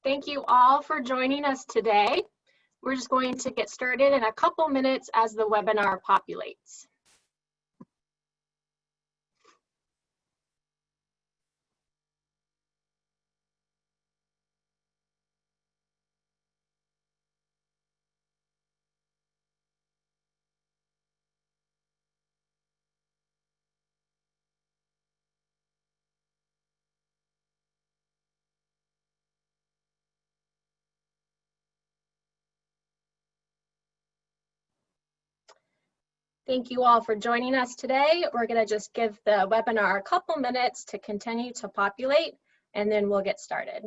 Thank you all for joining us today. We're just going to get started in a couple minutes as the webinar populates. Thank you all for joining us today. We're going to just give the webinar a couple minutes to continue to populate, and then we'll get started.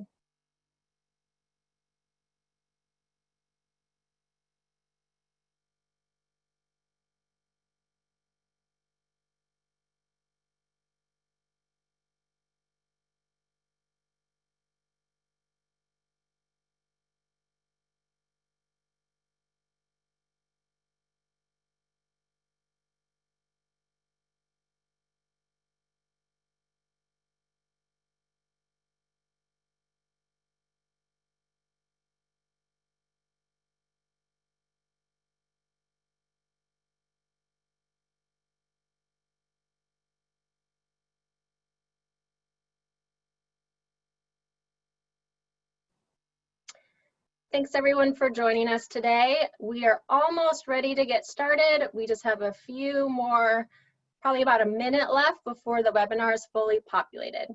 Thanks everyone for joining us today. We are almost ready to get started. We just have a few more, probably about a minute left before the webinar is fully populated.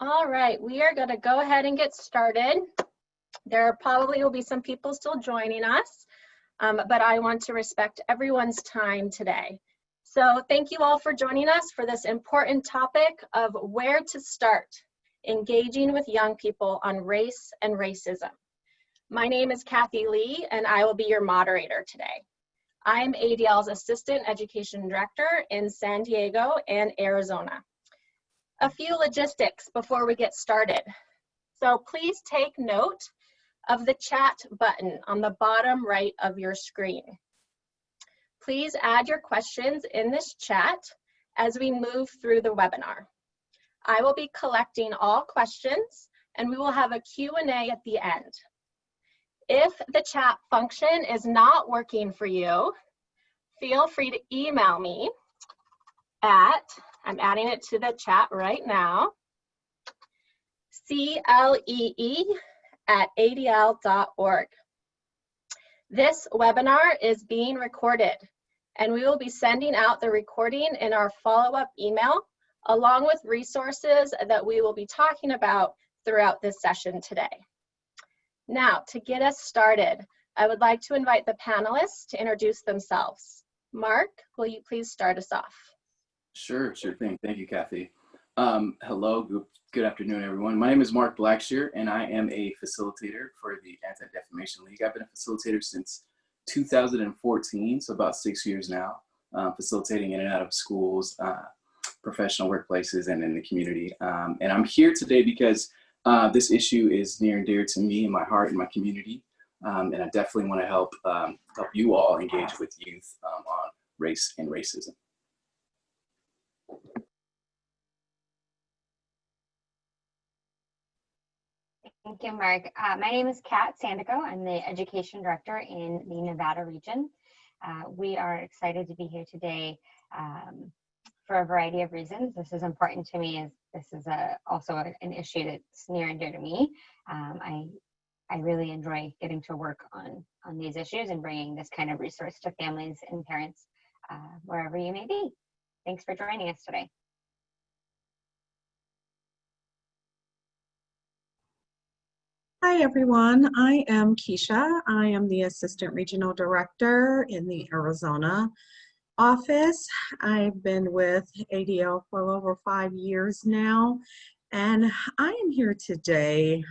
All right, we are going to go ahead and get started. There probably will be some people still joining us, but I want to respect everyone's time today. So thank you all for joining us for this important topic of where to start engaging with young people on race and racism. My name is Kathy Lee, and I will be your moderator today. I'm ADL's Assistant Education Director in San Diego and Arizona. A few logistics before we get started. So please take note of the chat button on the bottom right of your screen. Please add your questions in this chat as we move through the webinar. I will be collecting all questions and we will have a Q&A at the end. If the chat function is not working for you, feel free to email me at, I'm adding it to the chat right now, clee@adl.org. This webinar is being recorded, and we will be sending out the recording in our follow-up email, along with resources that we will be talking about throughout this session today. Now, to get us started, I would like to invite the panelists to introduce themselves. Mark, will you please start us off? Sure thing. Thank you, Kathy. Hello, good afternoon, everyone. My name is Mark Blackshear, and I am a facilitator for the Anti-Defamation League. I've been a facilitator since 2014, so about 6 years now, facilitating in and out of schools, professional workplaces, and in the community. And I'm here today because this issue is near and dear to me and my heart and my community. And I definitely want to help you all engage with youth on race and racism. Thank you, Mark. My name is Kat Sandico. I'm the Education Director in the Nevada region. We are excited to be here today for a variety of reasons. This is important to me as this is also an issue that's near and dear to me. I really enjoy getting to work on these issues and bringing this kind of resource to families and parents wherever you may be. Thanks for joining us today. Hi, everyone. I am Keisha. I am the Assistant Regional Director in the Arizona office. I've been with ADL for over 5 years now, and I am here today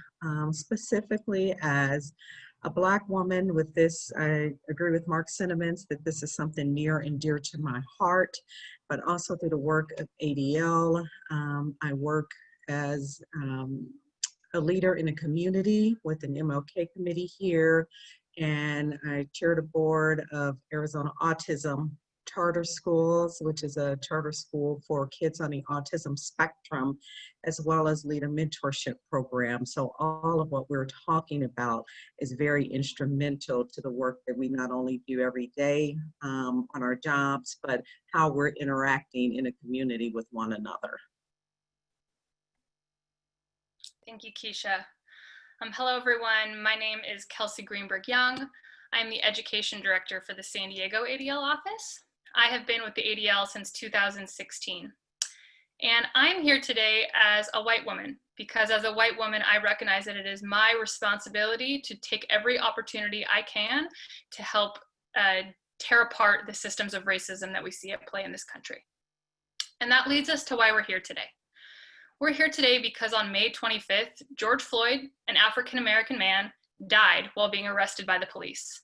specifically as a Black woman with this. I agree with Mark's sentiments that this is something near and dear to my heart, but also through the work of ADL. I work as a leader in a community with an MLK committee here, and I chair the board of Arizona Autism Charter Schools, which is a charter school for kids on the autism spectrum, as well as lead a mentorship program. So all of what we're talking about is very instrumental to the work that we not only do every day on our jobs, but how we're interacting in a community with one another. Thank you, Keisha. Hello, everyone. My name is Kelsey Greenberg Young. I'm the Education Director for the San Diego ADL office. I have been with the ADL since 2016. And I'm here today as a white woman, because as a white woman, I recognize that it is my responsibility to take every opportunity I can to help tear apart the systems of racism that we see at play in this country. And that leads us to why we're here today. We're here today because on May 25th, George Floyd, an African-American man, died while being arrested by the police.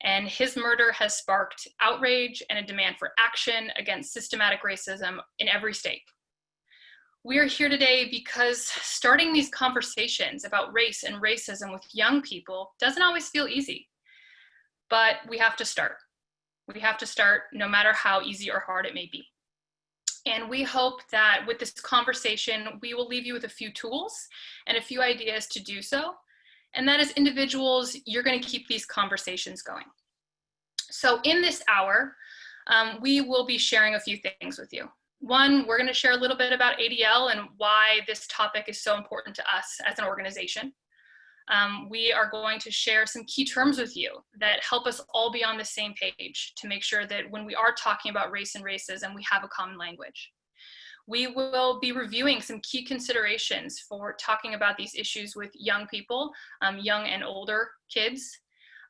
And his murder has sparked outrage and a demand for action against systematic racism in every state. We are here today because starting these conversations about race and racism with young people doesn't always feel easy, but we have to start. We have to start no matter how easy or hard it may be. And we hope that with this conversation, we will leave you with a few tools and a few ideas to do so. And that as individuals, you're going to keep these conversations going. So in this hour, we will be sharing a few things with you. One, we're going to share a little bit about ADL and why this topic is so important to us as an organization. We are going to share some key terms with you that help us all be on the same page to make sure that when we are talking about race and racism, we have a common language. We will be reviewing some key considerations for talking about these issues with young people, young and older kids.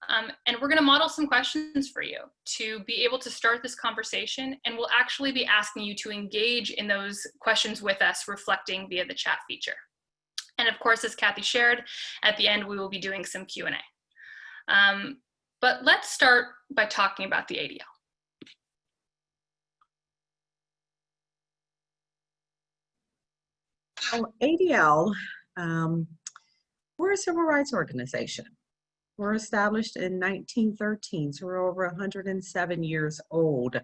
And we're going to model some questions for you to be able to start this conversation, and we'll actually be asking you to engage in those questions with us, reflecting via the chat feature. And of course, as Kathy shared, at the end, we will be doing some Q&A. But let's start by talking about the ADL. So ADL, we're a civil rights organization. We're established in 1913, so we're over 107 years old,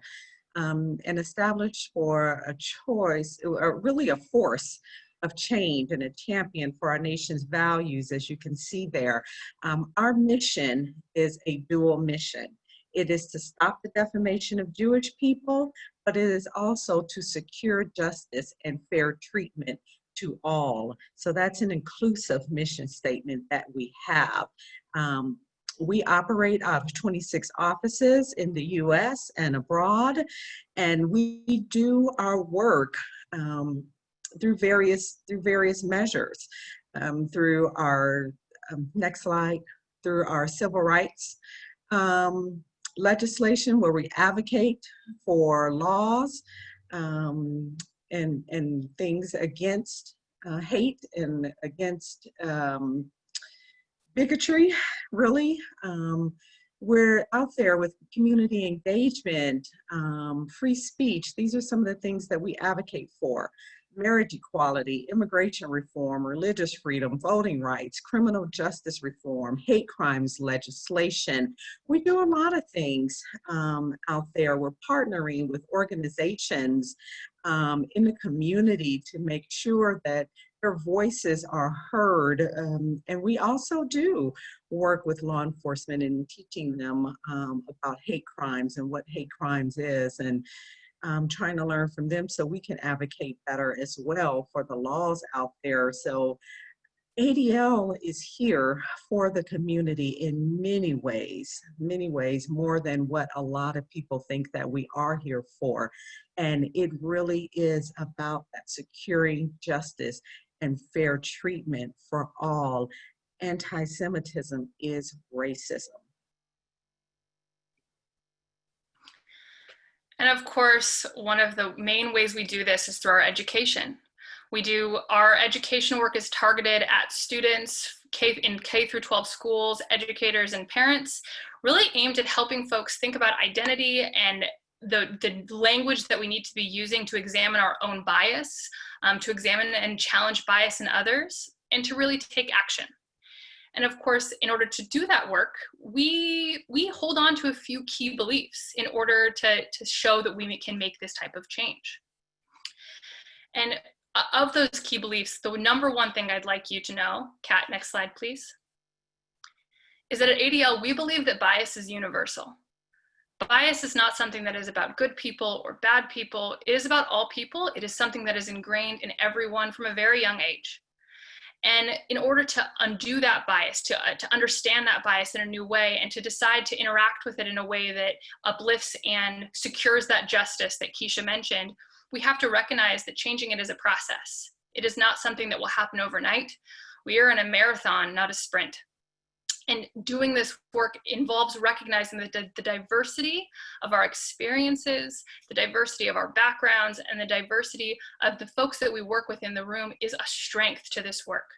and established for a choice, really a force of change and a champion for our nation's values, as you can see there. Our mission is a dual mission. It is to stop the defamation of Jewish people, but it is also to secure justice and fair treatment to all. So that's an inclusive mission statement that we have. We operate out of 26 offices in the US and abroad, and we do our work through various measures, through our, next slide, through our civil rights legislation, where we advocate for laws and things against hate and against bigotry, really. We're out there with community engagement, free speech. These are some of the things that we advocate for. Marriage equality, immigration reform, religious freedom, voting rights, criminal justice reform, hate crimes legislation. We do a lot of things out there. We're partnering with organizations in the community to make sure that their voices are heard. And we also do work with law enforcement in teaching them about hate crimes and what hate crimes is, and trying to learn from them so we can advocate better as well for the laws out there. So ADL is here for the community in many ways, more than what a lot of people think that we are here for. And it really is about that securing justice and fair treatment for all. anti-Semitism is racism. And of course, one of the main ways we do this is through our education. Our education work is targeted at students in K through 12 schools, educators, and parents, really aimed at helping folks think about identity and the language that we need to be using to examine our own bias, to examine and challenge bias in others, and to really take action. And of course, in order to do that work, we hold on to a few key beliefs in order to show that we can make this type of change. And of those key beliefs, the number one thing I'd like you to know, Kat, next slide, please, is that at ADL, we believe that bias is universal. Bias is not something that is about good people or bad people. It is about all people. It is something that is ingrained in everyone from a very young age. And in order to undo that bias, to understand that bias in a new way, and to decide to interact with it in a way that uplifts and secures that justice that Keisha mentioned, we have to recognize that changing it is a process. It is not something that will happen overnight. We are in a marathon, not a sprint. And doing this work involves recognizing the diversity of our experiences, the diversity of our backgrounds, and the diversity of the folks that we work with in the room is a strength to this work.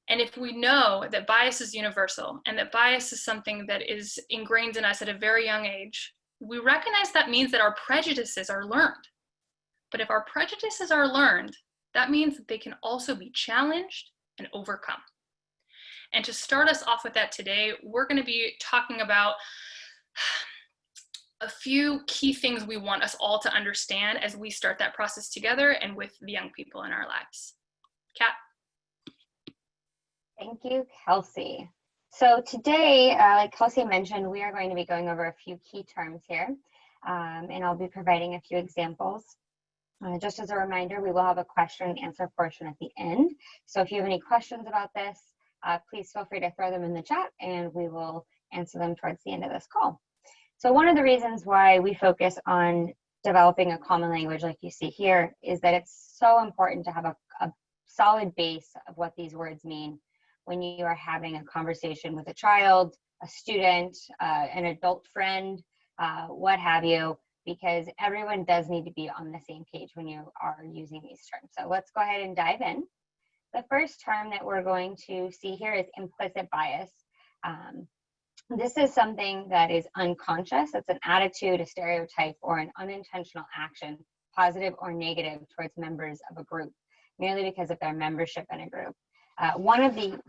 And if we know that bias is universal and that bias is something that is ingrained in us at a very young age, we recognize that means that our prejudices are learned. But if our prejudices are learned, that means that they can also be challenged and overcome. And to start us off with that today, we're going to be talking about a few key things we want us all to understand as we start that process together and with the young people in our lives. Kat? Thank you, Kelsey. So today, like Kelsey mentioned, we are going to be going over a few key terms here, and I'll be providing a few examples. Just as a reminder, we will have a question and answer portion at the end. So if you have any questions about this, please feel free to throw them in the chat and we will answer them towards the end of this call. So one of the reasons why we focus on developing a common language like you see here is that it's so important to have a solid base of what these words mean when you are having a conversation with a child, a student, an adult friend, what have you, because everyone does need to be on the same page when you are using these terms. So let's go ahead and dive in. The first term that we're going to see here is implicit bias. This is something that is unconscious. It's an attitude, a stereotype, or an unintentional action, positive or negative, towards members of a group, merely because of their membership in a group. One of the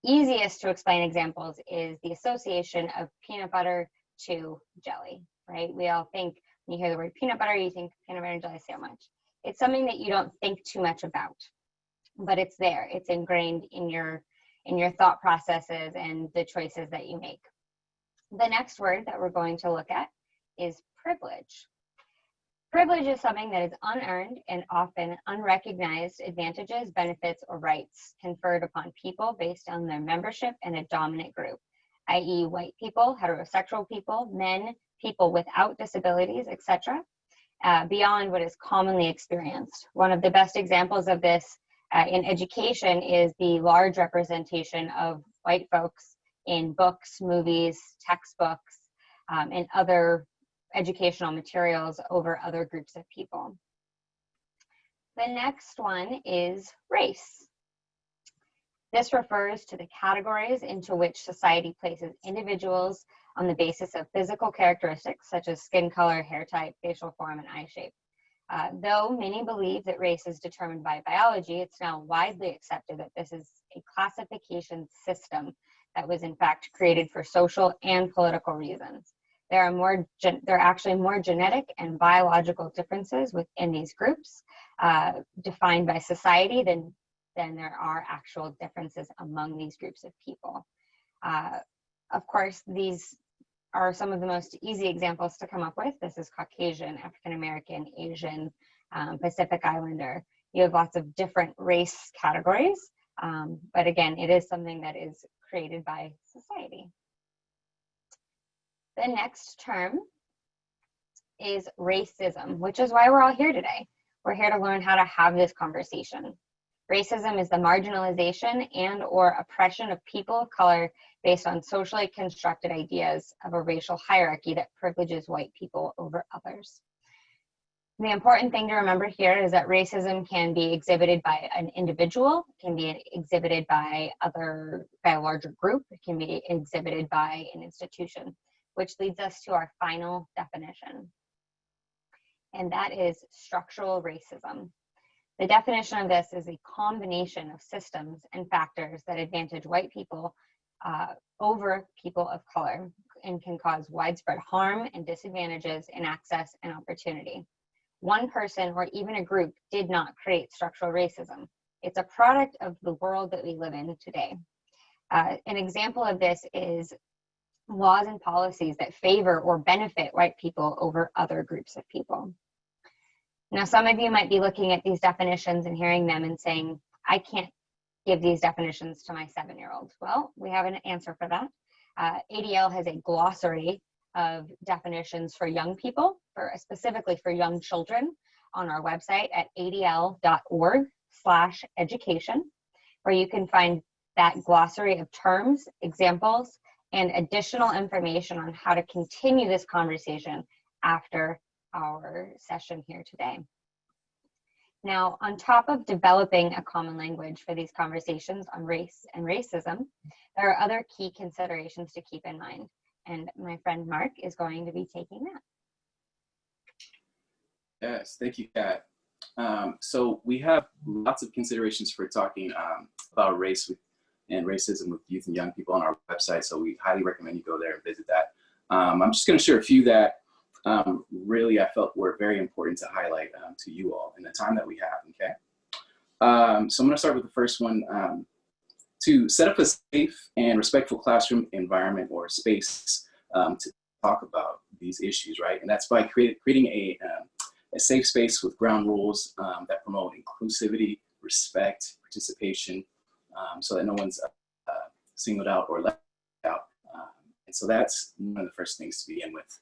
easiest to explain examples is the association of peanut butter to jelly, right? We all think when you hear the word peanut butter, you think peanut butter and jelly sandwich. It's something that you don't think too much about, but it's there. It's ingrained in your thought processes and the choices that you make. The next word that we're going to look at is privilege. Privilege is something that is unearned and often unrecognized advantages, benefits, or rights conferred upon people based on their membership in a dominant group, i.e. white people, heterosexual people, men, people without disabilities, etc., beyond what is commonly experienced. One of the best examples of this in education is the large representation of white folks in books, movies, textbooks, and other educational materials over other groups of people. The next one is race. This refers to the categories into which society places individuals on the basis of physical characteristics such as skin color, hair type, facial form, and eye shape. Though many believe that race is determined by biology, it's now widely accepted that this is a classification system that was in fact created for social and political reasons. There are actually more genetic and biological differences within these groups defined by society than there are actual differences among these groups of people. Of course, these are some of the most easy examples to come up with. This is Caucasian, African American, Asian, Pacific Islander. You have lots of different race categories, but again, it is something that is created by society. The next term is racism, which is why we're all here today. We're here to learn how to have this conversation. Racism is the marginalization and or oppression of people of color based on socially constructed ideas of a racial hierarchy that privileges white people over others. The important thing to remember here is that racism can be exhibited by an individual, can be exhibited by a larger group, it can be exhibited by an institution, which leads us to our final definition, and that is structural racism. The definition of this is a combination of systems and factors that advantage white people over people of color and can cause widespread harm and disadvantages in access and opportunity. One person or even a group did not create structural racism. It's a product of the world that we live in today. An example of this is laws and policies that favor or benefit white people over other groups of people. Now, some of you might be looking at these definitions and hearing them and saying, I can't give these definitions to my 7-year-old. Well, we have an answer for that. ADL has a glossary of definitions for young people, specifically for young children, on our website at adl.org/education, where you can find that glossary of terms, examples, and additional information on how to continue this conversation after our session here today. Now, on top of developing a common language for these conversations on race and racism, there are other key considerations to keep in mind, and my friend Mark is going to be taking that. Yes, thank you, Kat. So we have lots of considerations for talking about race and racism with youth and young people on our website, so we highly recommend you go there and visit that. I'm just going to share a few that really I felt were very important to highlight to you all in the time that we have, okay? So I'm going to start with the first one. To set up a safe and respectful classroom environment or space to talk about these issues, right? And that's by creating a safe space with ground rules that promote inclusivity, respect, participation, so that no one's singled out or left out. And so that's one of the first things to begin with.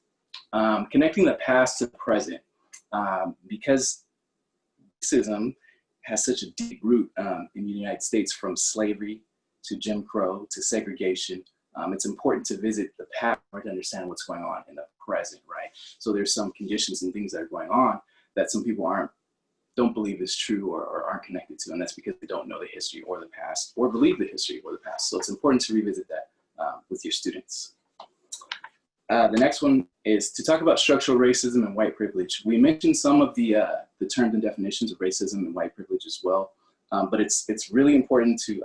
Connecting the past to the present, because racism has such a deep root in the United States, from slavery to Jim Crow to segregation. It's important to visit the past to understand what's going on in the present, right? So there's some conditions and things that are going on that some people don't believe is true or aren't connected to, and that's because they don't know the history or the past, or believe the history or the past. So it's important to revisit that with your students. The next one is to talk about structural racism and white privilege. We mentioned some of the terms and definitions of racism and white privilege as well, but it's really important to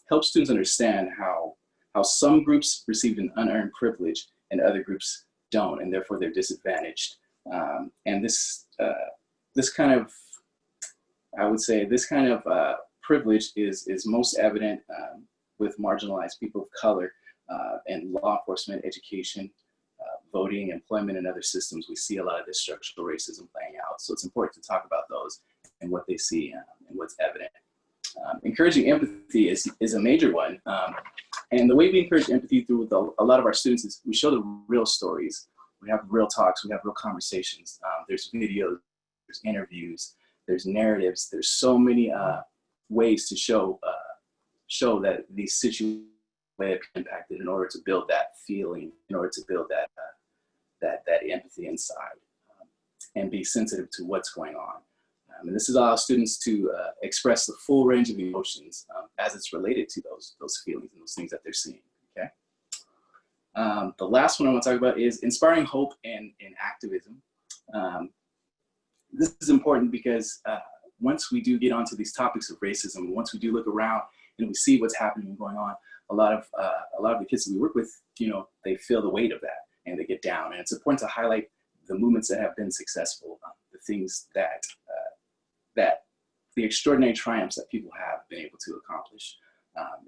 help students understand how some groups receive an unearned privilege and other groups don't, and therefore they're disadvantaged. And this kind of, I would say, this kind of privilege is most evident with marginalized people of color and law enforcement, education, voting, employment, and other systems. We see a lot of this structural racism playing out. So it's important to talk about those and what they see and what's evident. Encouraging empathy is a major one. And the way we encourage empathy through with a lot of our students is we show the real stories. We have real talks, we have real conversations. There's videos, there's interviews, there's narratives. There's so many ways to show that these situations may have impacted in order to build that feeling, in order to build that empathy inside and be sensitive to what's going on. And this allows students to express the full range of emotions as it's related to those feelings and those things that they're seeing, okay? The last one I want to talk about is inspiring hope and activism. This is important because once we do get onto these topics of racism, once we do look around and we see what's happening and going on, a lot of the kids that we work with, they feel the weight of that and they get down. And it's important to highlight the movements that have been successful, the things that the extraordinary triumphs that people have been able to accomplish.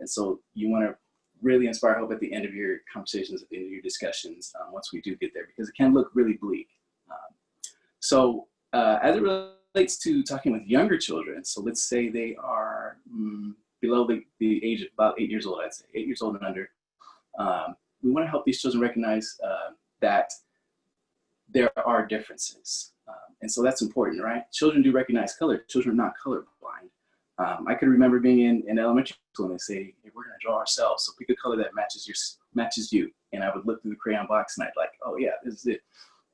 And so you want to really inspire hope at the end of your conversations, at the end of your discussions, once we do get there, because it can look really bleak. So as it relates to talking with younger children, so let's say they are below the age of about 8 years old, I'd say 8 years old and under, we want to help these children recognize that there are differences. And so that's important, right? Children do recognize color. Children are not colorblind. I can remember being in elementary school and they say, hey, we're going to draw ourselves. So pick a color that matches you. And I would look through the crayon box and I'd like, oh yeah, this is it.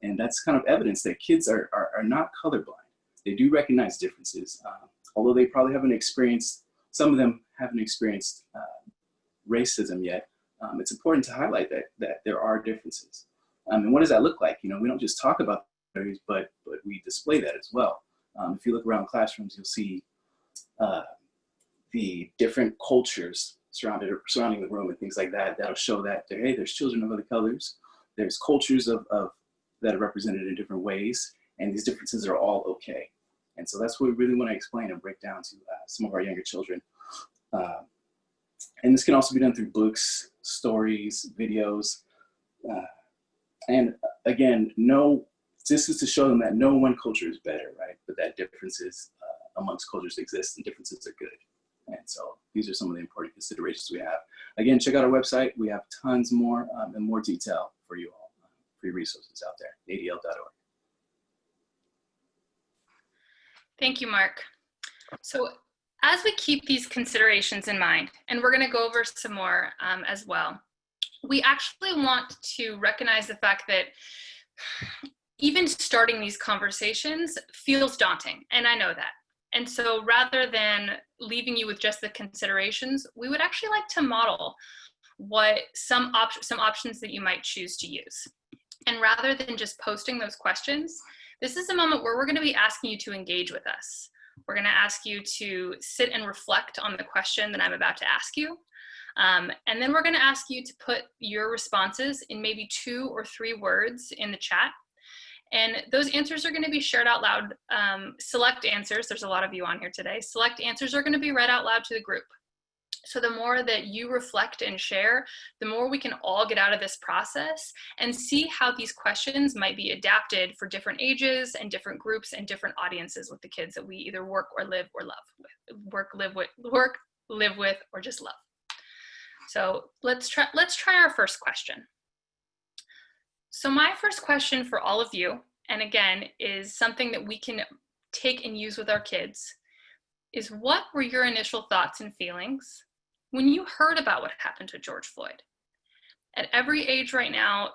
And that's kind of evidence that kids are not colorblind. They do recognize differences, although they probably haven't experienced, some of them haven't experienced racism yet. It's important to highlight that there are differences. And what does that look like? You know, we don't just talk about things, but we display that as well. If you look around classrooms, you'll see the different cultures surrounding the room and things like that. That'll show that hey, there's children of other colors. There's cultures of that are represented in different ways, and these differences are all okay. And so that's what we really want to explain and break down to some of our younger children. And this can also be done through books, stories, videos, and again, this is to show them that no one culture is better, right? But that differences amongst cultures exist and differences are good. And so these are some of the important considerations we have. Again, check out our website. We have tons more and more detail for you all, free resources out there, adl.org. Thank you, Mark. So as we keep these considerations in mind, and we're going to go over some more as well, we actually want to recognize the fact that even starting these conversations feels daunting, and I know that. And so rather than leaving you with just the considerations, we would actually like to model what some options that you might choose to use. And rather than just posting those questions, this is a moment where we're going to be asking you to engage with us. We're going to ask you to sit and reflect on the question that I'm about to ask you. And then we're going to ask you to put your responses in maybe 2 or 3 words in the chat. And those answers are going to be shared out loud. Select answers, there's a lot of you on here today. Select answers are going to be read out loud to the group. So the more that you reflect and share, the more we can all get out of this process and see how these questions might be adapted for different ages and different groups and different audiences with the kids that we either work or live or love with, live with, or just love. So let's try our first question. So my first question for all of you, and again, is something that we can take and use with our kids, is what were your initial thoughts and feelings when you heard about what happened to George Floyd? At every age right now,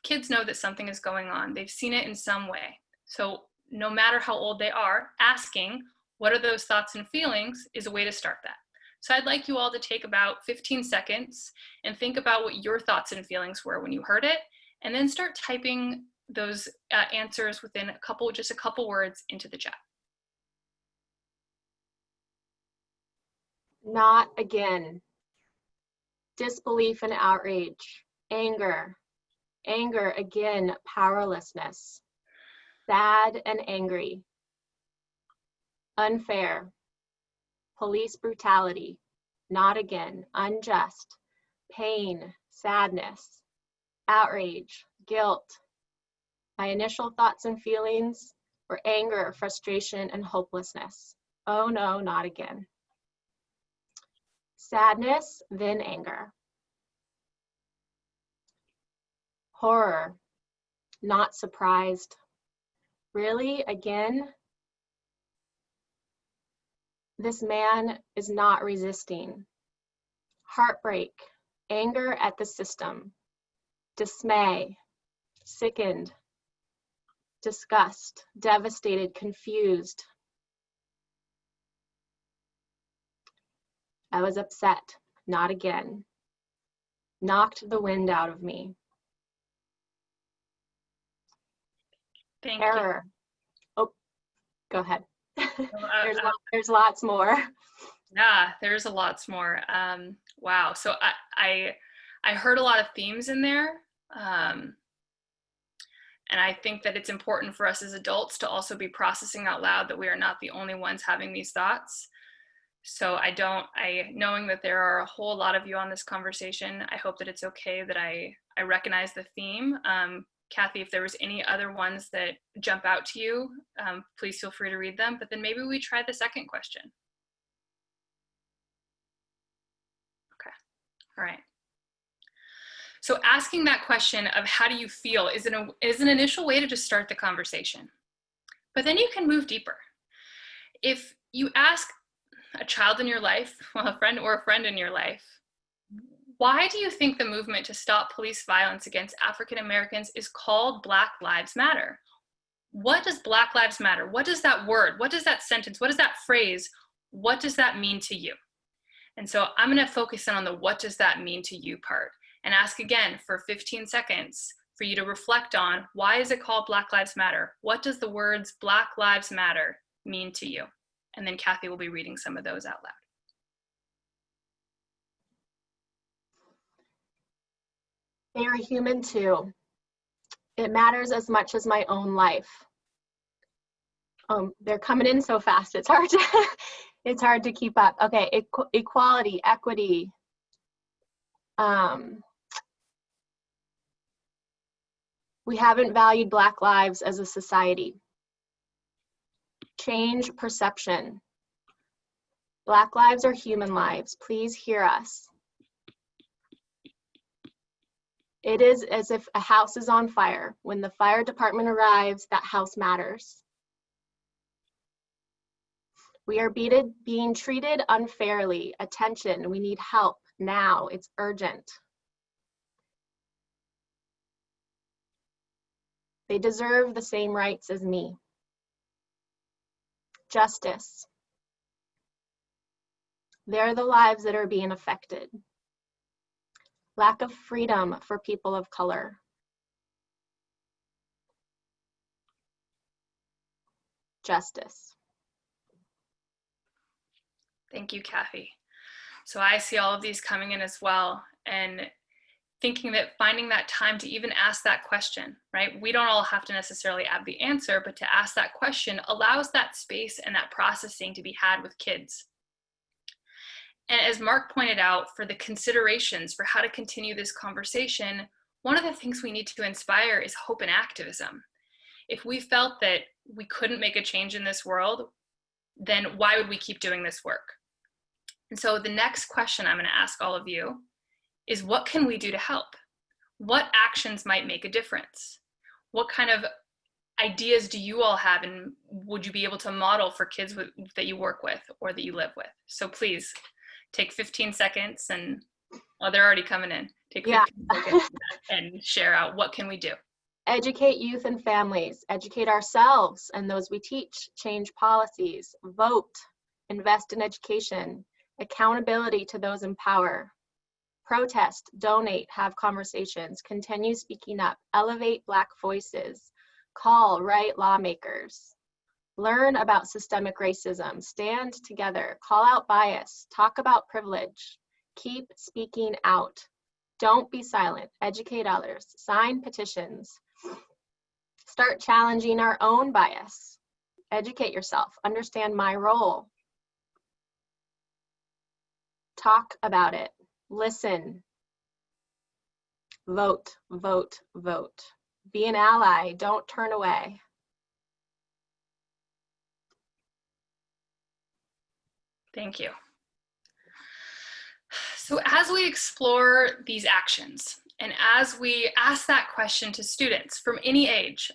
kids know that something is going on. They've seen it in some way. So no matter how old they are, asking what are those thoughts and feelings is a way to start that. So I'd like you all to take about 15 seconds and think about what your thoughts and feelings were when you heard it, and then start typing those answers within just a couple words into the chat. Not again. Disbelief and outrage. Anger. Anger again, powerlessness. Sad and angry. Unfair. Police brutality. Not again. Unjust. Pain. Sadness. Outrage. Guilt. My initial thoughts and feelings were anger, frustration, and hopelessness. Oh no, not again. Sadness, then anger. Horror, not surprised. Really, again? This man is not resisting. Heartbreak, anger at the system. Dismay, sickened. Disgust, devastated, confused. I was upset, not again. Knocked the wind out of me. Thank Error. you. Oh, go ahead. There's lots more. Yeah, there's a lot more. Wow. So I heard a lot of themes in there. And I think that it's important for us as adults to also be processing out loud that we are not the only ones having these thoughts. So knowing that there are a whole lot of you on this conversation, I hope that it's okay that I recognize the theme. Kathy, if there was any other ones that jump out to you, please feel free to read them, but then maybe we try the second question. Okay, all right. So asking that question of how do you feel is an initial way to just start the conversation. But then you can move deeper. If you ask, a child in your life, well, a friend or a friend in your life, why do you think the movement to stop police violence against African Americans is called Black Lives Matter? What does Black Lives Matter? What does that word, what does that sentence, what does that phrase, what does that mean to you? And so I'm going to focus in on the what does that mean to you part and ask again for 15 seconds for you to reflect on why is it called Black Lives Matter? What does the words Black Lives Matter mean to you? And then Kathy will be reading some of those out loud. They are human too. It matters as much as my own life. They're coming in so fast, it's hard to, it's hard to keep up. Okay, equality, equity. We haven't valued Black lives as a society. Change perception. Black lives are human lives. Please hear us. It is as if a house is on fire. When the fire department arrives, that house matters. We are being treated unfairly. Attention, we need help now. It's urgent. They deserve the same rights as me. Justice. They're the lives that are being affected. Lack of freedom for people of color. Justice. Thank you, Kathy. So I see all of these coming in as well, and thinking that finding that time to even ask that question, right? We don't all have to necessarily have the answer, but to ask that question allows that space and that processing to be had with kids. And as Mark pointed out, for the considerations for how to continue this conversation, one of the things we need to inspire is hope and activism. If we felt that we couldn't make a change in this world, then why would we keep doing this work? And so the next question I'm going to ask all of you is, what can we do to help? What actions might make a difference? What kind of ideas do you all have, and would you be able to model for kids that you work with or that you live with? So please take 15 seconds and, oh, they're already coming in. Take 15 seconds and share out, what can we do? Educate youth and families, educate ourselves and those we teach, change policies, vote, invest in education, accountability to those in power, protest, donate, have conversations, continue speaking up, elevate Black voices, call, write lawmakers, learn about systemic racism, stand together, call out bias, talk about privilege, keep speaking out, don't be silent, educate others, sign petitions, start challenging our own bias, educate yourself, understand my role, talk about it, listen, vote, vote, vote, be an ally, don't turn away. Thank you. So as we explore these actions, and as we ask that question to students from any age,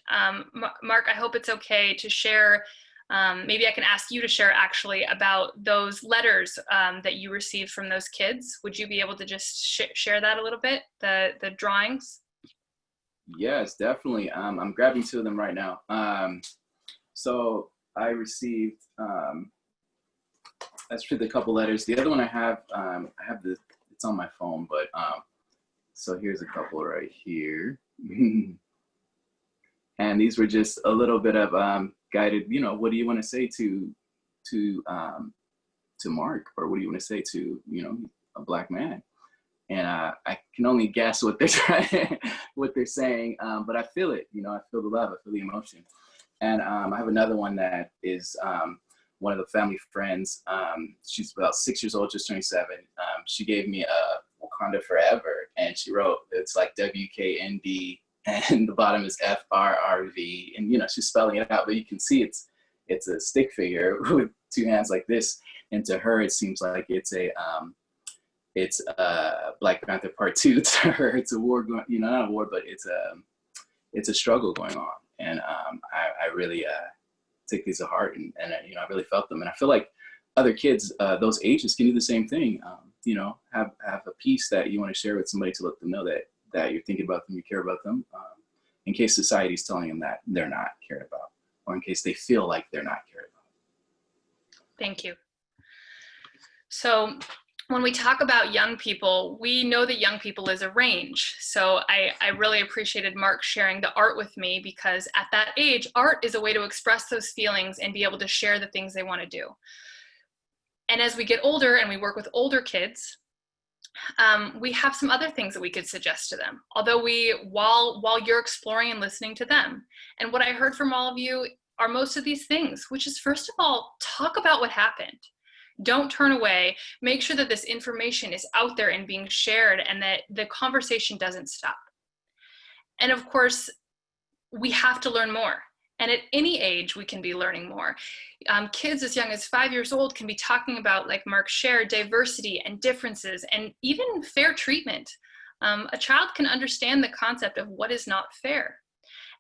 Mark, I hope it's okay to share, maybe I can ask you to share actually about those letters that you received from those kids. Would you be able to just share that a little bit, the drawings? Yes, definitely. I'm grabbing two of them right now. So I received, that's for the couple letters. The other one I have it's on my phone, but so here's a couple right here. And these were just a little bit of guided, what do you want to say to Mark, or what do you want to say to, a Black man? And I can only guess what they're saying, but I feel it, I feel the love, I feel the emotion. And I have another one that is one of the family friends. She's about 6 years old, just 27. She gave me a Wakanda Forever, and she wrote, it's like WKND, and the bottom is FRRV, and she's spelling it out, but you can see it's a stick figure with two hands like this, and to her it seems like it's a Black Panther Part 2. To her, it's a war going, not a war, but it's a struggle going on, and I really take these to heart, and I really felt them, and I feel like other kids those ages can do the same thing. You know, have a piece that you want to share with somebody to let them know that you're thinking about them, you care about them, in case society's telling them that they're not cared about, or in case they feel like they're not cared about. Thank you. So when we talk about young people, we know that young people is a range. So I really appreciated Mark sharing the art with me, because at that age, art is a way to express those feelings and be able to share the things they want to do. And as we get older and we work with older kids, we have some other things that we could suggest to them, although while you're exploring and listening to them. And what I heard from all of you are most of these things, which is, first of all, talk about what happened. Don't turn away. Make sure that this information is out there and being shared, and that the conversation doesn't stop. And of course, we have to learn more. And at any age, we can be learning more. Kids as young as 5 years old can be talking about, like Mark shared, diversity and differences, and even fair treatment. A child can understand the concept of what is not fair.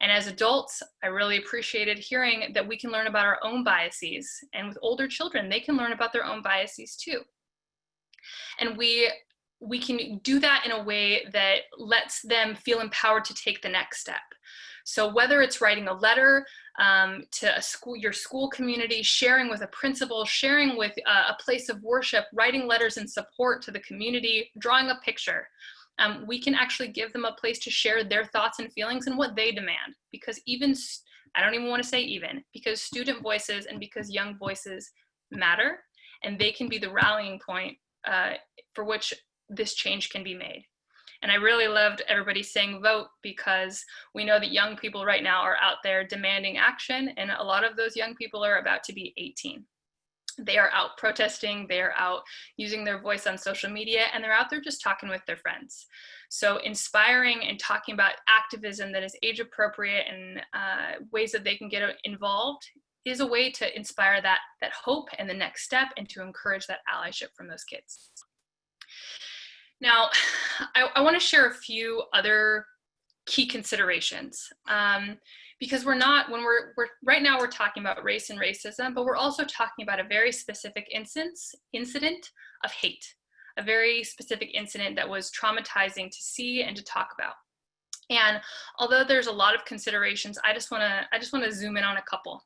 And as adults, I really appreciated hearing that we can learn about our own biases. And with older children, they can learn about their own biases too. And we can do that in a way that lets them feel empowered to take the next step. So whether it's writing a letter to your school community, sharing with a principal, sharing with a place of worship, writing letters in support to the community, drawing a picture, we can actually give them a place to share their thoughts and feelings and what they demand. Because I don't even want to say even, because student voices and because young voices matter, and they can be the rallying point for which this change can be made. And I really loved everybody saying vote, because we know that young people right now are out there demanding action, and a lot of those young people are about to be 18. They are out protesting, they are out using their voice on social media, and they're out there just talking with their friends. So inspiring and talking about activism that is age appropriate and ways that they can get involved is a way to inspire that hope and the next step, and to encourage that allyship from those kids. Now, I want to share a few other key considerations, because right now we're talking about race and racism, but we're also talking about a very specific incident of hate, a very specific incident that was traumatizing to see and to talk about. And although there's a lot of considerations, I just want to zoom in on a couple,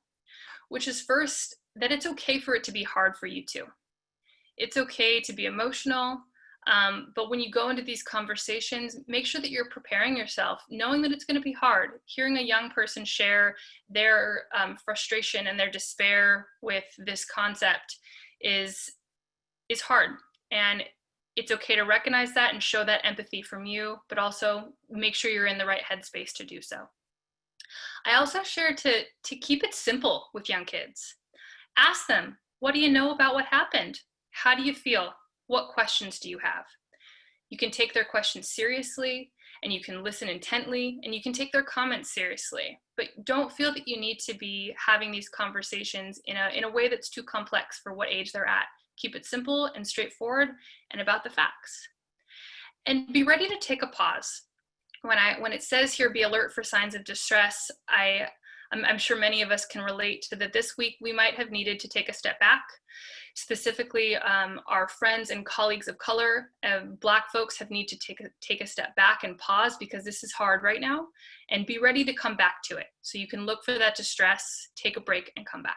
which is, first, that it's okay for it to be hard for you too. It's okay to be emotional. But when you go into these conversations, make sure that you're preparing yourself, knowing that it's going to be hard. Hearing a young person share their frustration and their despair with this concept is hard. And it's okay to recognize that and show that empathy from you, but also make sure you're in the right headspace to do so. I also share to keep it simple with young kids. Ask them, what do you know about what happened? How do you feel? What questions do you have? You can take their questions seriously, and you can listen intently, and you can take their comments seriously, but don't feel that you need to be having these conversations in a way that's too complex for what age they're at. Keep it simple and straightforward and about the facts. And be ready to take a pause. When it says here, be alert for signs of distress, I'm sure many of us can relate to that. This week, we might have needed to take a step back. Specifically, our friends and colleagues of color, Black folks, have need to take a step back and pause, because this is hard right now, and be ready to come back to it. So you can look for that distress, take a break, and come back.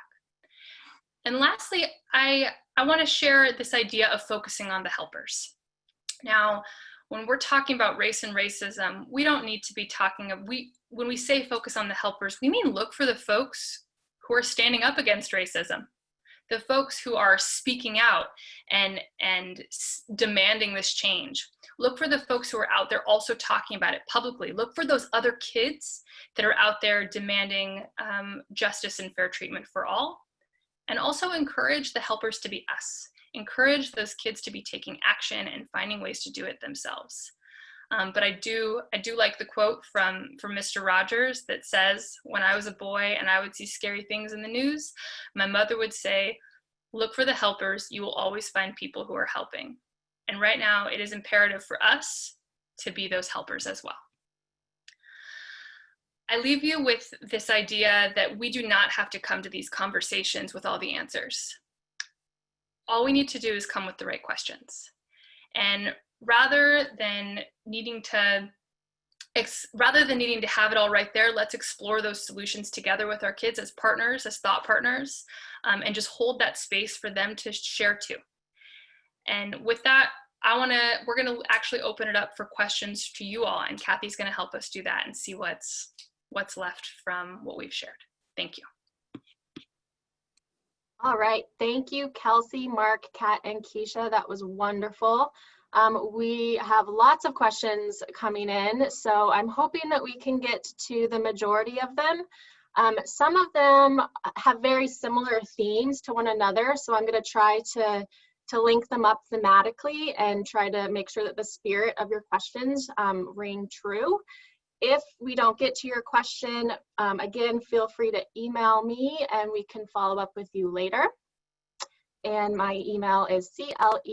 And lastly, I want to share this idea of focusing on the helpers. Now, when we're talking about race and racism, we don't need to be when we say focus on the helpers, we mean look for the folks who are standing up against racism, the folks who are speaking out and demanding this change. Look for the folks who are out there also talking about it publicly. Look for those other kids that are out there demanding justice and fair treatment for all. And also encourage the helpers to be us. Encourage those kids to be taking action and finding ways to do it themselves. But I do like the quote from Mr. Rogers that says, when I was a boy and I would see scary things in the news, my mother would say, look for the helpers, you will always find people who are helping. And right now it is imperative for us to be those helpers as well. I leave you with this idea that we do not have to come to these conversations with all the answers. all we need to do is come with the right questions. And rather than needing to have it all right there, let's explore those solutions together with our kids as partners, as thought partners, and just hold that space for them to share too. And with that, we're gonna actually open it up for questions to you all, and Kathy's gonna help us do that and see what's left from what we've shared. Thank you. All right, thank you, Kelsey, Mark, Kat, and Keisha. That was wonderful. We have lots of questions coming in, so I'm hoping that we can get to the majority of them. Some of them have very similar themes to one another, so I'm going to try to link them up thematically and try to make sure that the spirit of your questions ring true. If we don't get to your question, again, feel free to email me and we can follow up with you later. And my email is clee@adl.org.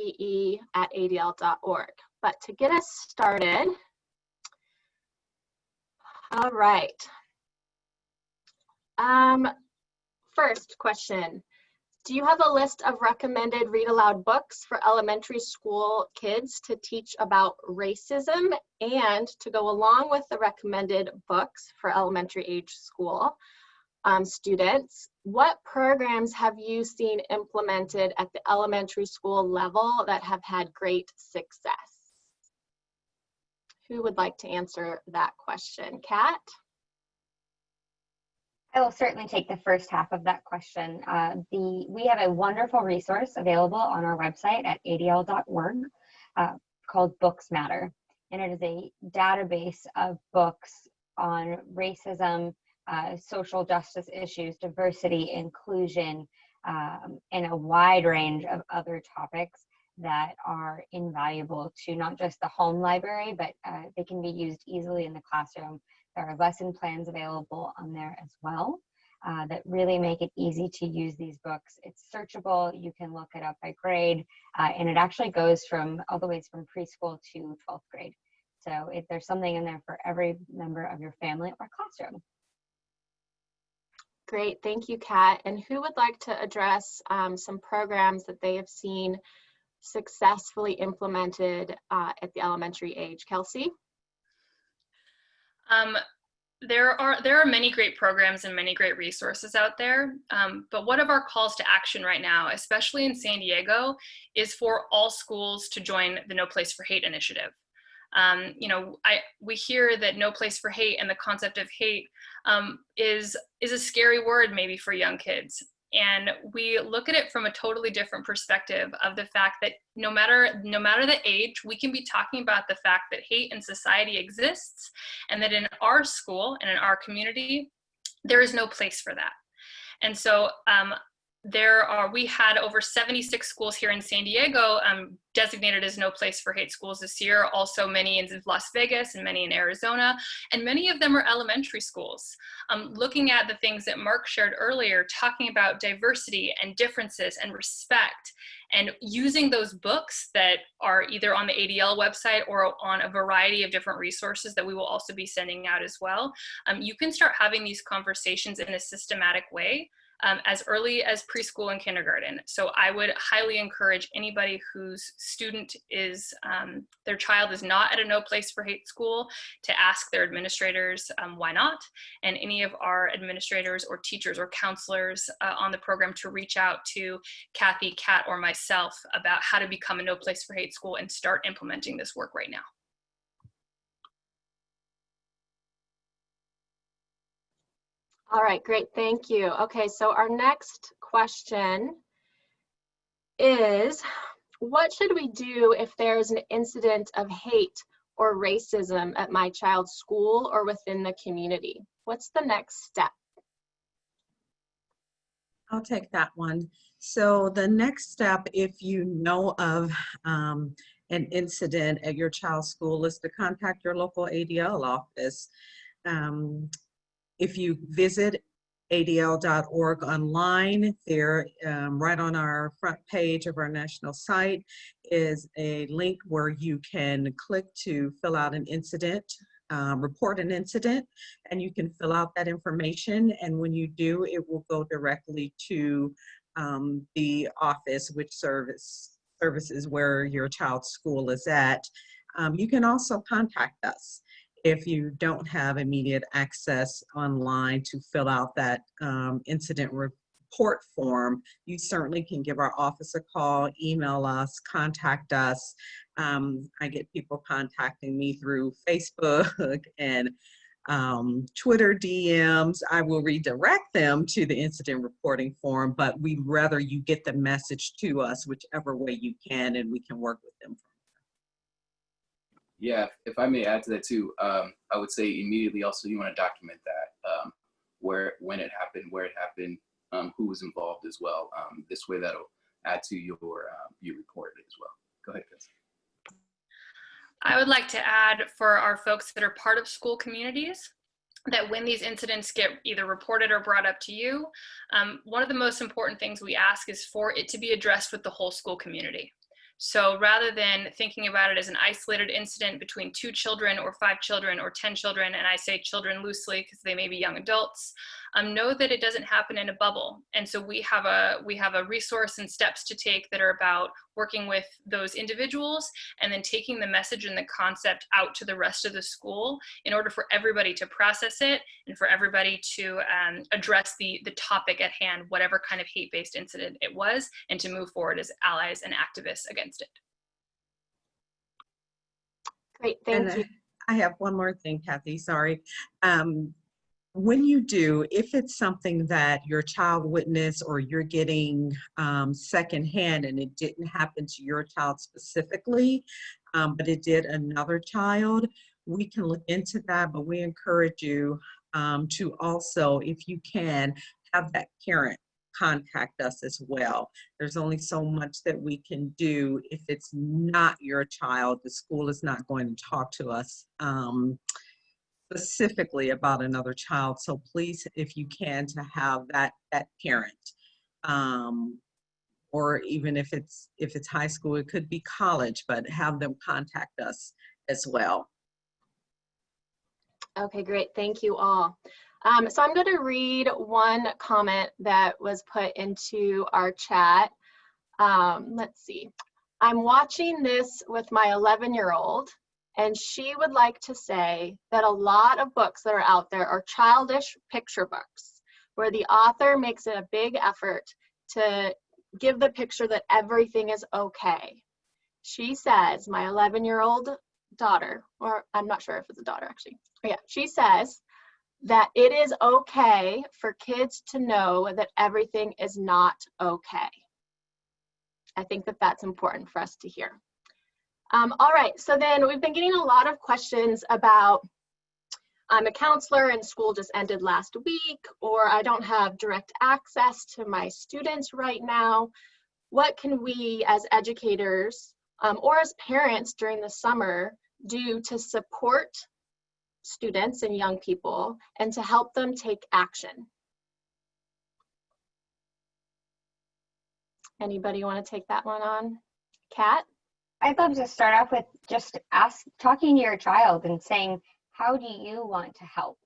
But to get us started, all right. First question. Do you have a list of recommended read aloud books for elementary school kids to teach about racism? And to go along with the recommended books for elementary age school students, what programs have you seen implemented at the elementary school level that have had great success? Who would like to answer that question? Kat? I will certainly take the first half of that question. We have a wonderful resource available on our website at adl.org called Books Matter. And it is a database of books on racism, social justice issues, diversity, inclusion, and a wide range of other topics that are invaluable to not just the home library, but they can be used easily in the classroom. There are lesson plans available on there as well that really make it easy to use these books. It's searchable, you can look it up by grade, and it actually goes all the way from preschool to 12th grade. So there's something in there for every member of your family or classroom. Great, thank you, Kat. And who would like to address some programs that they have seen successfully implemented at the elementary age? Kelsey? There are many great programs and many great resources out there, but one of our calls to action right now, especially in San Diego, is for all schools to join the No Place for Hate initiative. We hear that no place for hate and the concept of hate is a scary word maybe for young kids. And we look at it from a totally different perspective of the fact that no matter the age, we can be talking about the fact that hate in society exists, and that in our school and in our community, there is no place for that. And so we had over 76 schools here in San Diego designated as no place for hate schools this year, also many in Las Vegas and many in Arizona, and many of them are elementary schools. Looking at the things that Mark shared earlier, talking about diversity and differences and respect, and using those books that are either on the ADL website or on a variety of different resources that we will also be sending out as well. You can start having these conversations in a systematic way as early as preschool and kindergarten. So I would highly encourage anybody whose student is, their child is not at a no place for hate school to ask their administrators why not, and any of our administrators or teachers or counselors on the program to reach out to Kathy, Kat, or myself about how to become a no place for hate school and start implementing this work right now. All right, great, thank you. Okay, so our next question is, what should we do if there's an incident of hate or racism at my child's school or within the community? What's the next step? I'll take that one. So the next step, if you know of an incident at your child's school, is to contact your local ADL office. If you visit adl.org online, there, right on our front page of our national site, is a link where you can click to fill out an incident, report an incident, and you can fill out that information. And when you do, it will go directly to the office, which services where your child's school is at. You can also contact us if you don't have immediate access online to fill out that incident report form. You certainly can give our office a call, email us, contact us. I get people contacting me through Facebook and Twitter DMs. I will redirect them to the incident reporting form, but we'd rather you get the message to us whichever way you can, and we can work with them. Yeah, if I may add to that too, I would say immediately also you want to document that, when it happened, where it happened, who was involved as well. This way that'll add to your report as well. Go ahead, Chris. I would like to add for our folks that are part of school communities that when these incidents get either reported or brought up to you, one of the most important things we ask is for it to be addressed with the whole school community. So rather than thinking about it as an isolated incident between 2 children or 5 children or 10 children, and I say children loosely because they may be young adults, know that it doesn't happen in a bubble. And so we have a resource and steps to take that are about working with those individuals and then taking the message and the concept out to the rest of the school in order for everybody to process it and for everybody to address the topic at hand, whatever kind of hate-based incident it was, and to move forward as allies and activists against it. Great, thank you. I have one more thing, Kathy, sorry. When you do, if it's something that your child witnessed or you're getting secondhand and it didn't happen to your child specifically, but it did another child, we can look into that, but we encourage you to also, if you can, have that parent contact us as well. There's only so much that we can do. If it's not your child, the school is not going to talk to us specifically about another child. So please, if you can, to have that parent, or even if it's high school, it could be college, but have them contact us as well. Okay, great. Thank you all. So I'm going to read one comment that was put into our chat. Let's see. I'm watching this with my 11-year-old, and she would like to say that a lot of books that are out there are childish picture books, where the author makes it a big effort to give the picture that everything is okay. She says, my 11-year-old daughter, or I'm not sure if it's a daughter actually. Yeah, she says that it is okay for kids to know that everything is not okay. I think that that's important for us to hear. All right, so then we've been getting a lot of questions about I'm a counselor and school just ended last week, or I don't have direct access to my students right now. What can we as educators or as parents during the summer do to support students and young people and to help them take action? Anybody want to take that one on? Kat? I'd love to start off with just talking to your child and saying, how do you want to help?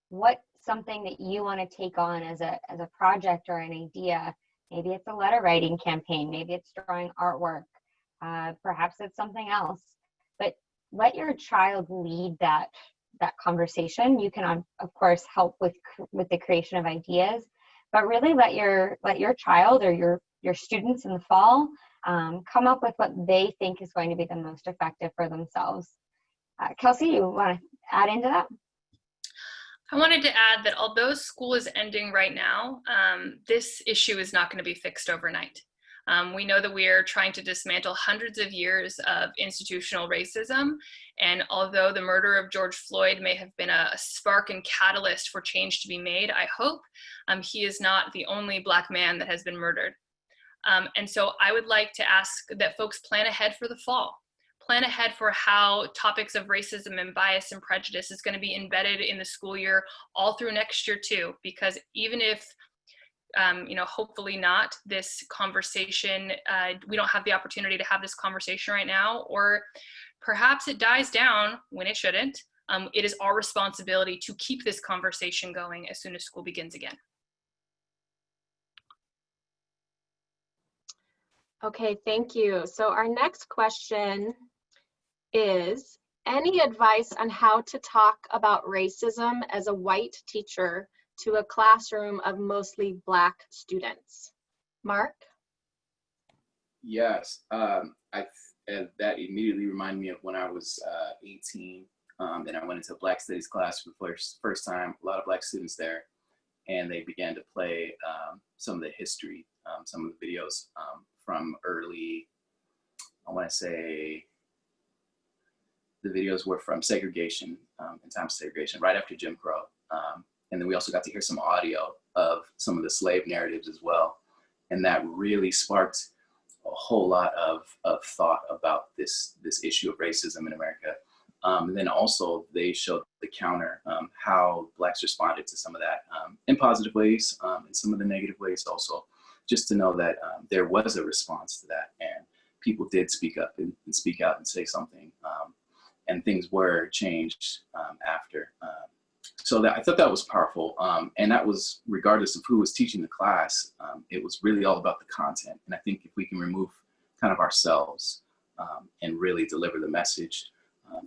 What's something that you want to take on as a project or an idea? Maybe it's a letter writing campaign, maybe it's drawing artwork, perhaps it's something else. But let your child lead that conversation. You can of course help with the creation of ideas, but really let your child or your students in the fall come up with what they think is going to be the most effective for themselves. Kelsey, you want to add into that? I wanted to add that although school is ending right now, this issue is not going to be fixed overnight. We know that we are trying to dismantle hundreds of years of institutional racism, and although the murder of George Floyd may have been a spark and catalyst for change to be made, I hope he is not the only Black man that has been murdered. And so I would like to ask that folks plan ahead for the fall. Plan ahead for how topics of racism and bias and prejudice is going to be embedded in the school year all through next year too, because even if hopefully not this conversation, we don't have the opportunity to have this conversation right now, or perhaps it dies down when it shouldn't, it is our responsibility to keep this conversation going as soon as school begins again. Okay, thank you. So our next question is, any advice on how to talk about racism as a white teacher to a classroom of mostly Black students? Mark? Yes, that immediately reminded me of when I was 18, and I went into a Black Studies class for the first time. A lot of Black students there, and they began to play some of the history, some of the videos from early. I want to say the videos were from segregation, in times of segregation, right after Jim Crow, and then we also got to hear some audio of some of the slave narratives as well, and that really sparked a whole lot of thought about this issue of racism in America. And then also they showed the counter, how Blacks responded to some of that in positive ways, and some of the negative ways also, just to know that there was a response to that, and people did speak up and speak out and say something, and things were changed after. So that, I thought that was powerful, and that was regardless of who was teaching the class. It was really all about the content, and I think if we can remove kind of ourselves and really deliver the message,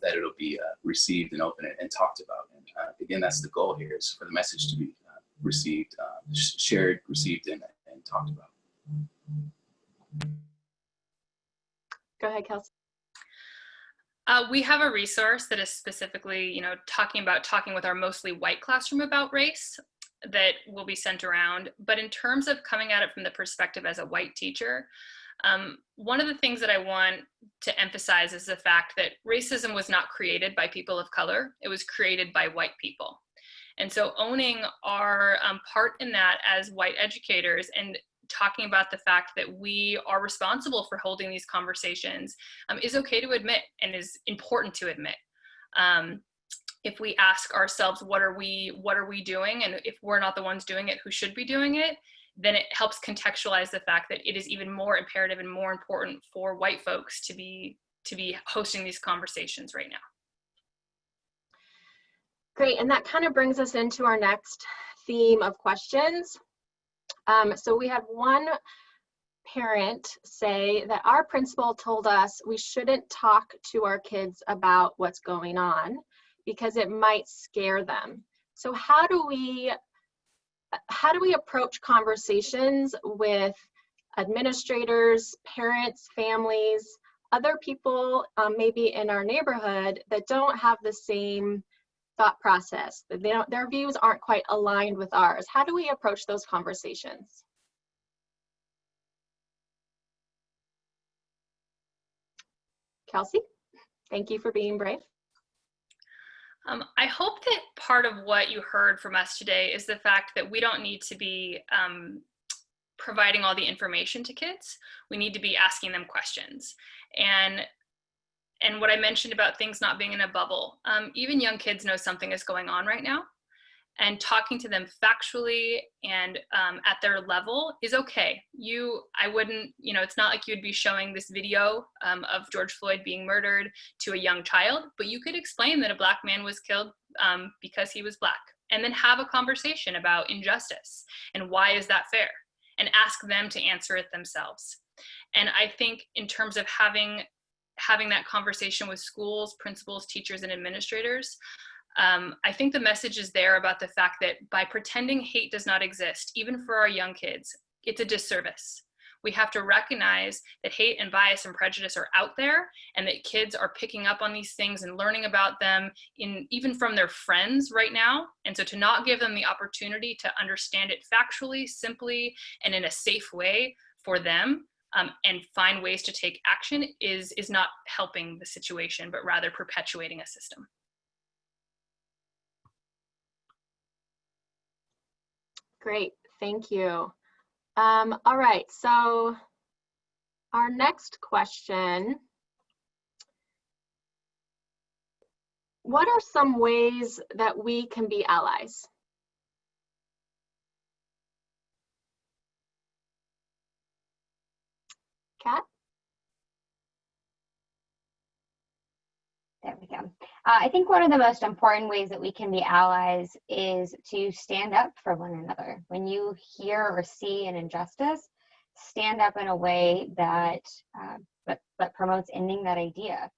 that it'll be received and open and talked about. And again, that's the goal here, is for the message to be received, shared, received, and talked about. Go ahead, Kelsey. We have a resource that is specifically, talking with our mostly white classroom about race that will be sent around. But in terms of coming at it from the perspective as a white teacher, one of the things that I want to emphasize is the fact that racism was not created by people of color. It was created by white people. And so owning our part in that as white educators and talking about the fact that we are responsible for holding these conversations is okay to admit and is important to admit. If we ask ourselves, what are we doing? And if we're not the ones doing it, who should be doing it? Then it helps contextualize the fact that it is even more imperative and more important for white folks to be hosting these conversations right now. Great, and that kind of brings us into our next theme of questions. So we had one parent say that our principal told us we shouldn't talk to our kids about what's going on because it might scare them. So how do we approach conversations with administrators, parents, families, other people maybe in our neighborhood that don't have the same thought process, that their views aren't quite aligned with ours? How do we approach those conversations? Kelsey, thank you for being brave. I hope that part of what you heard from us today is the fact that we don't need to be providing all the information to kids. We need to be asking them questions. And what I mentioned about things not being in a bubble, even young kids know something is going on right now, and talking to them factually and at their level is okay. I wouldn't, it's not like you'd be showing this video of George Floyd being murdered to a young child, but you could explain that a Black man was killed because he was Black, and then have a conversation about injustice and why is that fair, and ask them to answer it themselves. And I think in terms of having that conversation with schools, principals, teachers, and administrators, I think the message is there about the fact that by pretending hate does not exist, even for our young kids, it's a disservice. We have to recognize that hate and bias and prejudice are out there, and that kids are picking up on these things and learning about them even from their friends right now. And so to not give them the opportunity to understand it factually, simply, and in a safe way for them, and find ways to take action is not helping the situation, but rather perpetuating a system. Great, thank you. All right, so our next question. What are some ways that we can be allies? Kat? There we go. I think one of the most important ways that we can be allies is to stand up for one another. When you hear or see an injustice, stand up in a way that promotes ending that idea.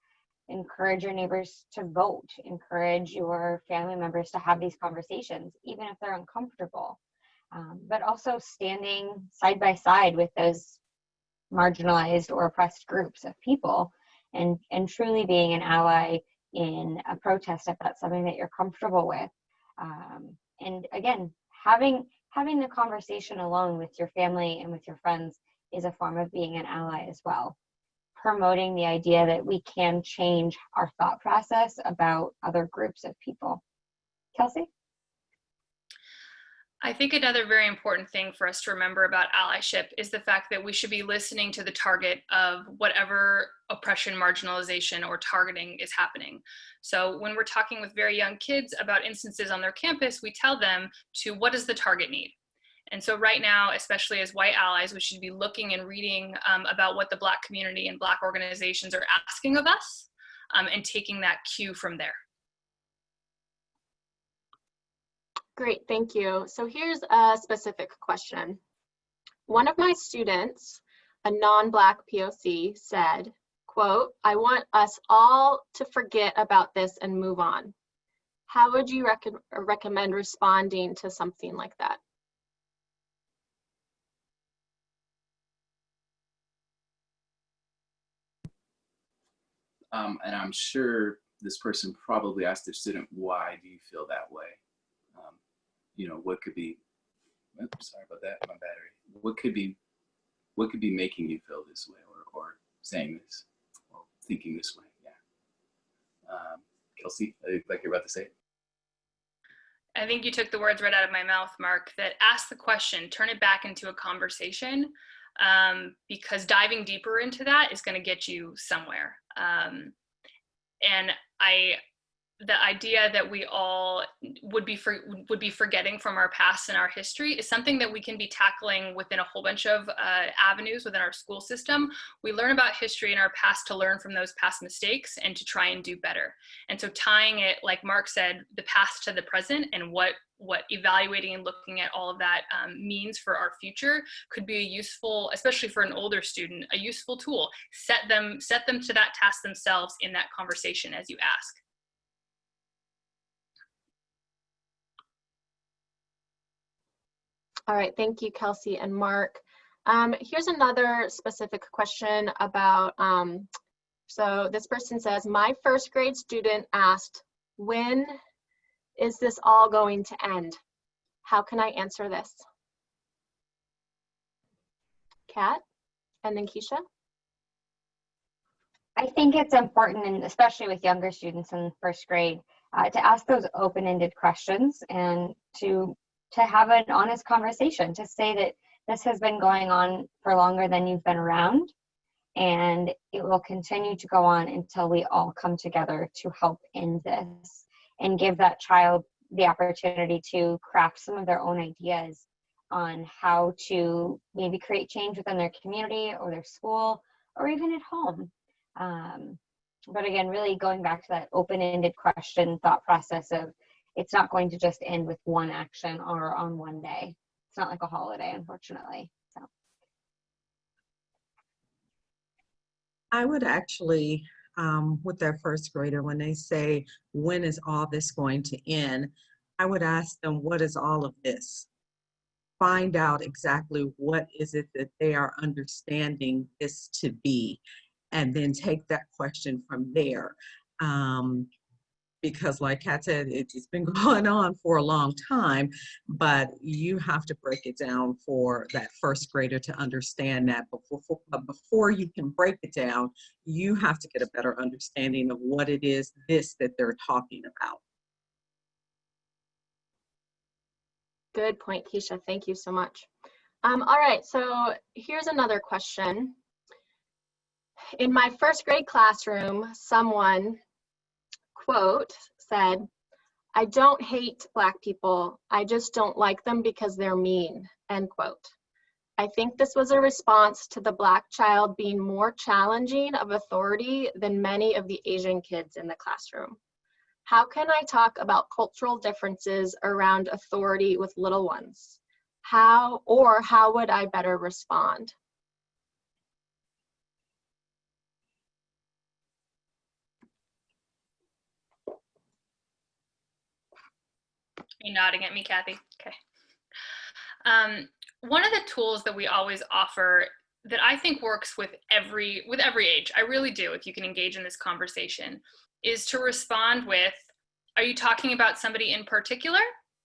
Encourage your neighbors to vote. Encourage your family members to have these conversations, even if they're uncomfortable. But also standing side by side with those marginalized or oppressed groups of people, and truly being an ally in a protest if that's something that you're comfortable with. And again, having the conversation alone with your family and with your friends is a form of being an ally as well. Promoting the idea that we can change our thought process about other groups of people. Kelsey? I think another very important thing for us to remember about allyship is the fact that we should be listening to the target of whatever oppression, marginalization, or targeting is happening. So when we're talking with very young kids about instances on their campus, we tell them to, what does the target need? And so right now, especially as white allies, we should be looking and reading about what the Black community and Black organizations are asking of us, and taking that cue from there. Great, thank you. So here's a specific question. One of my students, a non-Black POC, said, quote, "I want us all to forget about this and move on." How would you recommend responding to something like that? And I'm sure this person probably asked their student, why do you feel that way? You know, what could be, sorry about that, my battery. What could be making you feel this way, or saying this, or thinking this way? Yeah. Kelsey, like you're about to say. I think you took the words right out of my mouth, Mark, that ask the question, turn it back into a conversation, because diving deeper into that is going to get you somewhere. And the idea that we all would be forgetting from our past and our history is something that we can be tackling within a whole bunch of avenues within our school system. We learn about history in our past to learn from those past mistakes and to try and do better. And so tying it, like Mark said, the past to the present, and what evaluating and looking at all of that means for our future could be a useful, especially for an older student, a useful tool. Set them to that task themselves in that conversation as you ask. All right, thank you, Kelsey and Mark. Here's another specific question about, so this person says, my first grade student asked, when is this all going to end? How can I answer this? Kat, and then Keisha. I think it's important, and especially with younger students in first grade, to ask those open-ended questions and to have an honest conversation, to say that this has been going on for longer than you've been around, and it will continue to go on until we all come together to help end this, and give that child the opportunity to craft some of their own ideas on how to maybe create change within their community or their school or even at home. But again, really going back to that open-ended question thought process of, it's not going to just end with one action or on one day. It's not like a holiday, unfortunately. So I would actually, with their first grader, when they say, when is all this going to end? I would ask them, what is all of this? Find out exactly what is it that they are understanding this to be, and then take that question from there. Because like Kat said, it's been going on for a long time, but you have to break it down for that first grader to understand that. Before you can break it down, you have to get a better understanding of what it is that they're talking about. Good point, Keisha. Thank you so much. All right, so here's another question. In my first grade classroom, someone, quote, said, I don't hate Black people, I just don't like them because they're mean, end quote. I think this was a response to the Black child being more challenging of authority than many of the Asian kids in the classroom. How can I talk about cultural differences around authority with little ones? How would I better respond? You're nodding at me, Kathy. Okay. One of the tools that we always offer that I think works with every age, I really do, if you can engage in this conversation, is to respond with, are you talking about somebody in particular,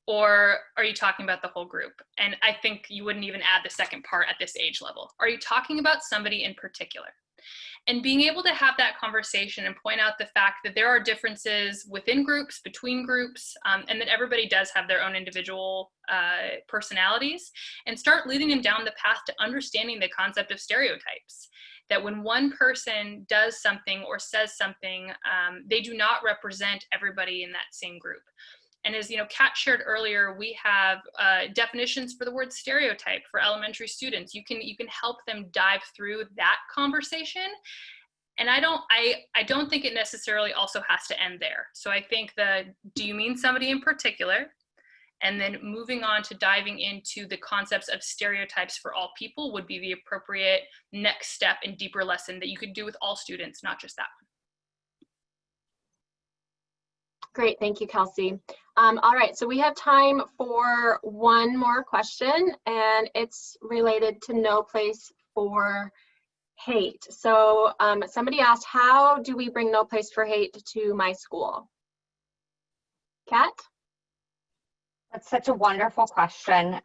or are you talking about the whole group? And I think you wouldn't even add the second part at this age level. Are you talking about somebody in particular? And being able to have that conversation and point out the fact that there are differences within groups, between groups, and that everybody does have their own individual personalities, and start leading them down the path to understanding the concept of stereotypes. That when one person does something or says something, they do not represent everybody in that same group. And as Kat shared earlier, we have definitions for the word stereotype for elementary students. You can help them dive through that conversation. And I don't think it necessarily also has to end there. So I think do you mean somebody in particular? And then moving on to diving into the concepts of stereotypes for all people would be the appropriate next step and deeper lesson that you could do with all students, not just that one. Great, thank you, Kelsey. All right, so we have time for one more question, and it's related to No Place for Hate. So somebody asked, how do we bring No Place for Hate to my school? Kat? That's such a wonderful question.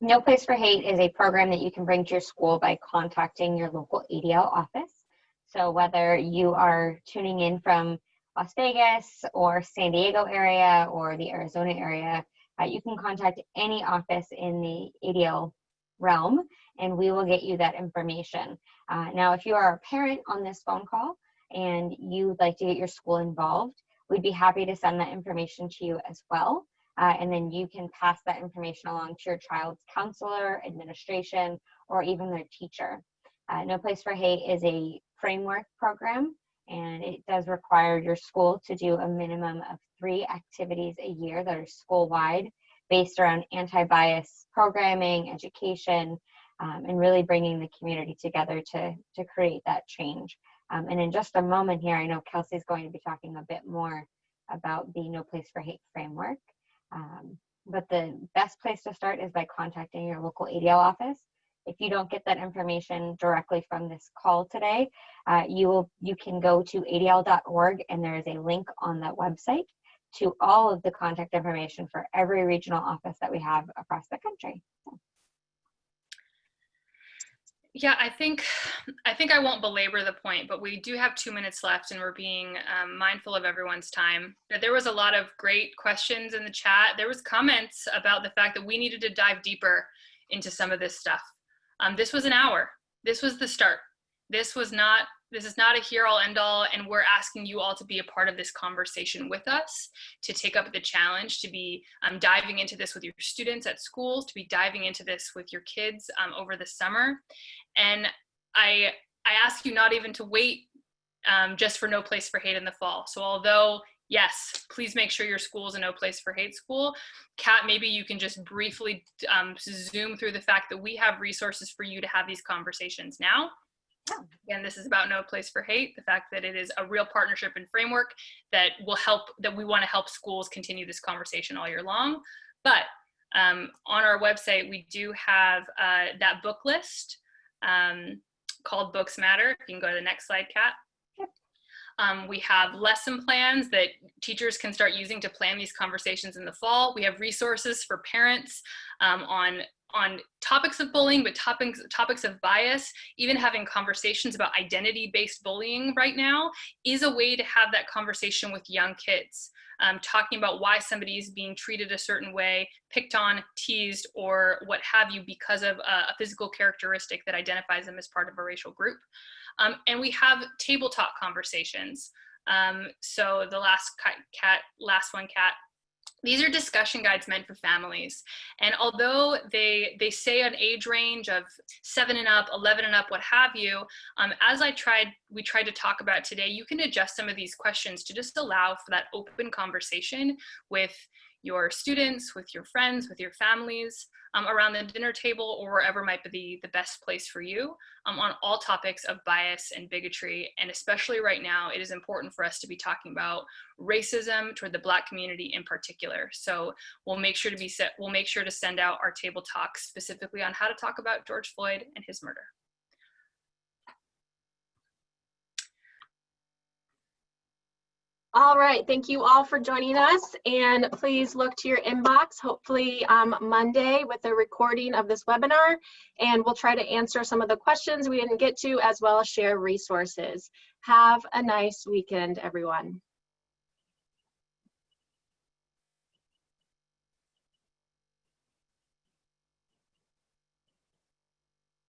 No Place for Hate is a program that you can bring to your school by contacting your local ADL office. So whether you are tuning in from Las Vegas or San Diego area or the Arizona area, you can contact any office in the ADL realm and we will get you that information. Now, if you are a parent on this phone call and you would like to get your school involved, we'd be happy to send that information to you as well. And then you can pass that information along to your child's counselor, administration, or even their teacher. No Place for Hate is a framework program, and it does require your school to do a minimum of 3 activities a year that are school-wide, based around anti-bias programming, education, and really bringing the community together to create that change. And in just a moment here, I know Kelsey's going to be talking a bit more about the No Place for Hate framework. But the best place to start is by contacting your local ADL office. If you don't get that information directly from this call today, you can go to adl.org, and there is a link on that website to all of the contact information for every regional office that we have across the country. Yeah, I think I won't belabor the point, but we do have 2 minutes left, and we're being mindful of everyone's time. There was a lot of great questions in the chat. There was comments about the fact that we needed to dive deeper into some of this stuff. This was an hour. This was the start. This is not a here-all, end-all, and we're asking you all to be a part of this conversation with us, to take up the challenge, to be diving into this with your students at schools, to be diving into this with your kids over the summer. And I ask you not even to wait just for No Place for Hate in the fall. So although, yes, please make sure your school is a No Place for Hate school, Kat, maybe you can just briefly zoom through the fact that we have resources for you to have these conversations now. Again, this is about No Place for Hate, the fact that it is a real partnership and framework that will help, that we want to help schools continue this conversation all year long. But on our website, we do have that book list called Books Matter. You can go to the next slide, Kat. We have lesson plans that teachers can start using to plan these conversations in the fall. We have resources for parents on topics of bullying, but topics of bias. Even having conversations about identity-based bullying right now is a way to have that conversation with young kids. Talking about why somebody is being treated a certain way, picked on, teased, or what have you because of a physical characteristic that identifies them as part of a racial group. And we have table talk conversations. So the last one, Kat. These are discussion guides meant for families. And although they say an age range of 7 and up, 11 and up, what have you, as we tried to talk about today, you can adjust some of these questions to just allow for that open conversation with your students, with your friends, with your families, around the dinner table or wherever might be the best place for you, on all topics of bias and bigotry. And especially right now, it is important for us to be talking about racism toward the Black community in particular. So we'll make sure to send out our table talks specifically on how to talk about George Floyd and his murder. All right, thank you all for joining us, and please look to your inbox, hopefully Monday, with a recording of this webinar, and we'll try to answer some of the questions we didn't get to, as well as share resources. Have a nice weekend, everyone.